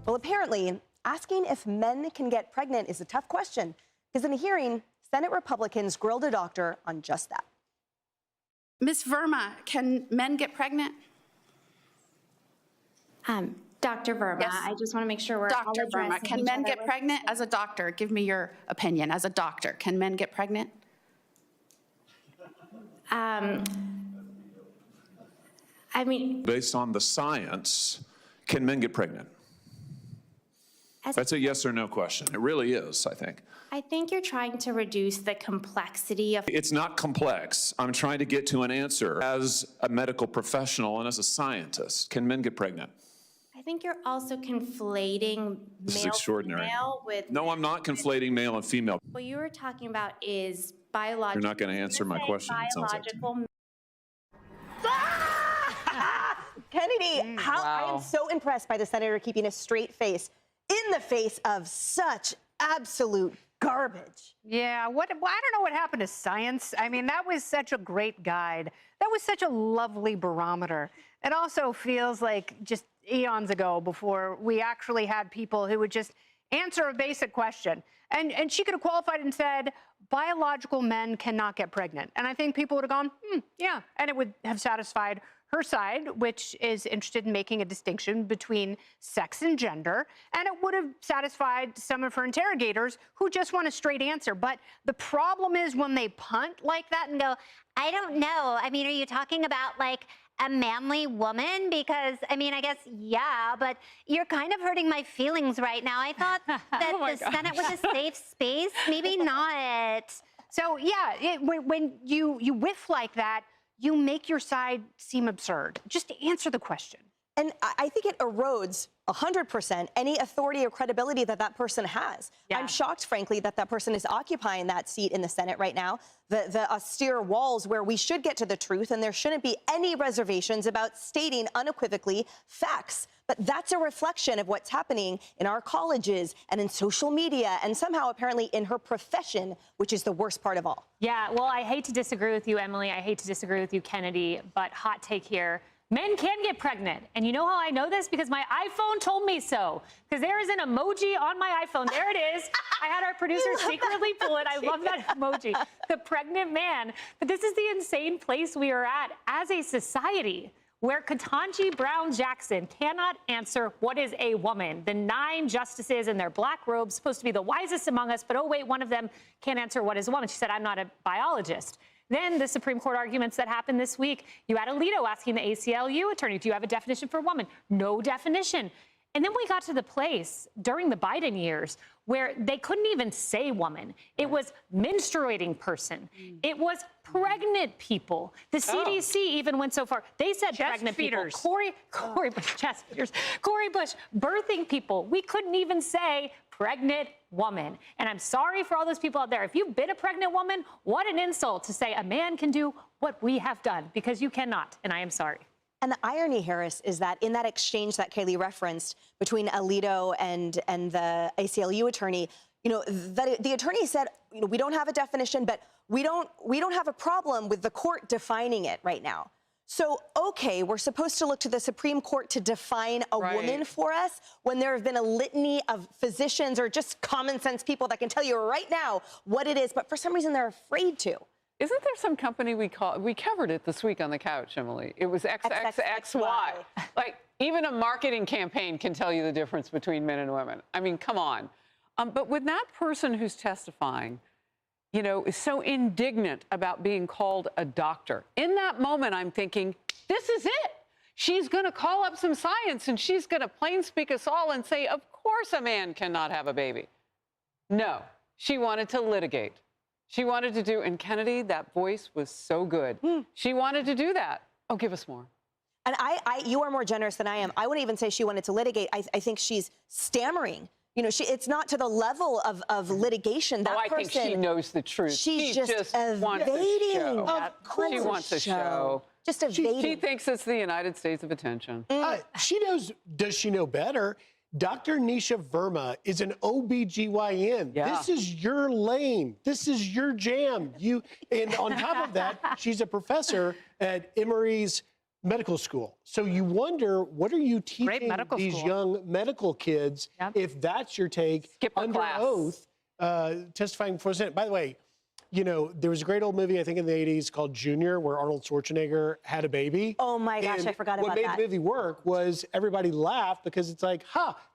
Well, apparently, asking if men can get pregnant is a tough question, because in a hearing, Senate Republicans grilled a doctor on just that. Ms. Verma, can men get pregnant? Dr. Verma, Yes. I just want to make sure we're all Dr. Verma, addressing can each men other get with- pregnant? As a doctor, give me your opinion. As a doctor, can men get pregnant? I mean, Based on the science, can men get pregnant? That's a yes or no question. It really is, I think. I think you're trying to reduce the complexity of. It's not complex. I'm trying to get to an answer. As a medical professional and as a scientist, can men get pregnant? I think you're also conflating This is male extraordinary. female with. No, I'm not conflating male and female. What you were talking about is biological. You're not going to answer my question, it sounds like to me. Biological. Kennedy, I am so impressed by the senator keeping a straight face in the face of such absolute garbage. Yeah, I don't know what happened to science. I mean, that was such a great guide. That was such a lovely barometer. It also feels like just eons ago before we actually had people who would just answer a basic question. And she could have qualified and said, biological men cannot get pregnant. And I think people would have gone, yeah. And it would have satisfied her side, which is interested in making a distinction between sex and gender, and it would have satisfied some of her interrogators who just want a straight answer. But the problem is when they punt like that and go, I don't know. I mean, are you talking about like a manly woman? Because, I mean, I guess, yeah, but you're kind of hurting my feelings right now. I thought that the Senate was a safe space. Maybe not. So, yeah, when you whiff like that, you make your side seem absurd. Just answer the question. And I think it erodes 100% any authority or credibility that that person has. Yeah. I'm shocked, frankly, that that person is occupying that seat in the Senate right now, the austere walls where we should get to the truth and there shouldn't be any reservations about stating unequivocally facts. But that's a reflection of what's happening in our colleges and in social media and somehow apparently in her profession, which is the worst part of all. Yeah, well, I hate to disagree with you, Emily. I hate to disagree with you, Kennedy, but hot take here. Men can get pregnant. And you know how I know this? Because my iPhone told me so. Because there is an emoji on my iPhone. There it is. I had our producer secretly pull it. I love that emoji. The pregnant man. But this is the insane place we are at as a society where Ketanji Brown Jackson cannot answer what is a woman. The 9 justices in their black robes, supposed to be the wisest among us, but oh wait, one of them can't answer what is a woman. She said, I'm not a biologist. Then the Supreme Court arguments that happened this week, you had Alito asking the ACLU attorney, do you have a definition for woman? No definition. And then we got to the place during the Biden years where they couldn't even say woman. It was menstruating person. It was pregnant people. The CDC even went so far. They said Chest pregnant feeders. people. Corey Bush, chest feeders. Corey Bush, birthing people. We couldn't even say pregnant woman. And I'm sorry for all those people out there. If you've been a pregnant woman, what an insult to say a man can do what we have done, because you cannot, and I am sorry. And the irony, Harris, is that in that exchange that Kayleigh referenced between Alito and the ACLU attorney, you know, the attorney said, you know, we don't have a definition, but we don't have a problem with the court defining it right now. So, okay, we're supposed to look to the Supreme Court to define a woman for us when there have been a litany of physicians or just common sense people that can tell you right now what it is, but for some reason they're afraid to. Isn't there some company we covered it this week on the couch, Emily? It was XXXY. Like, even a marketing campaign can tell you the difference between men and women. I mean, come on. But when that person who's testifying, you know, is so indignant about being called a doctor, in that moment, I'm thinking, this is it. She's going to call up some science and she's going to plain speak us all and say, of course a man cannot have a baby. No, she wanted to litigate. She wanted to do, and Kennedy, that voice was so good. She wanted to do that. Oh, give us more. And you are more generous than I am. I wouldn't even say she wanted to litigate. I think she's stammering. You know, it's not to the level of litigation. That I think she knows the truth. She's just evading. Wants a show. Of course. She wants a show. Just evading. She thinks it's the United States of attention. She knows, does she know better? Dr. Nisha Verma is an OBGYN. Yeah. This is your lane. This is your jam. And on top of that, she's a professor at Emory's medical school. So you wonder, what are you teaching medical these school. young medical kids if that's your take Skip a under class. oath, testifying before the Senate? By the way, you know, there was a great old movie, I think in the 80s, called Junior, where Arnold Schwarzenegger had a baby. Oh my gosh, And I forgot about what made that. the movie work was everybody laughed because it's like,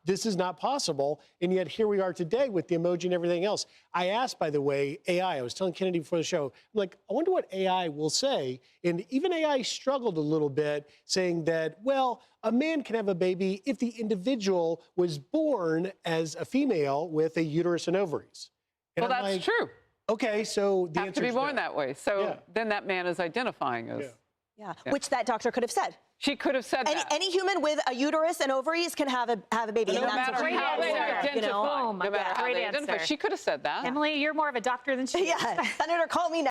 this is not possible. And yet here we are today with the emoji and everything else. I asked, by the way, AI, I was telling Kennedy before the show, I'm like, I wonder what AI will say. And even AI struggled a little bit saying that, well, a man can have a baby if the individual was born as a female with a uterus and ovaries. And Well, I'm that's like, true. Okay, so the Have answer to be is born no. that way. So then that man is identifying as. Yeah, which that doctor could have said. She could have said that. Any human with a uterus and ovaries can have a baby. No and that's matter what how they answer, identify. you know? No matter how Great they identify. answer. She could have said that. Emily, you're more of a doctor than she is. Yeah, Senator, call me now.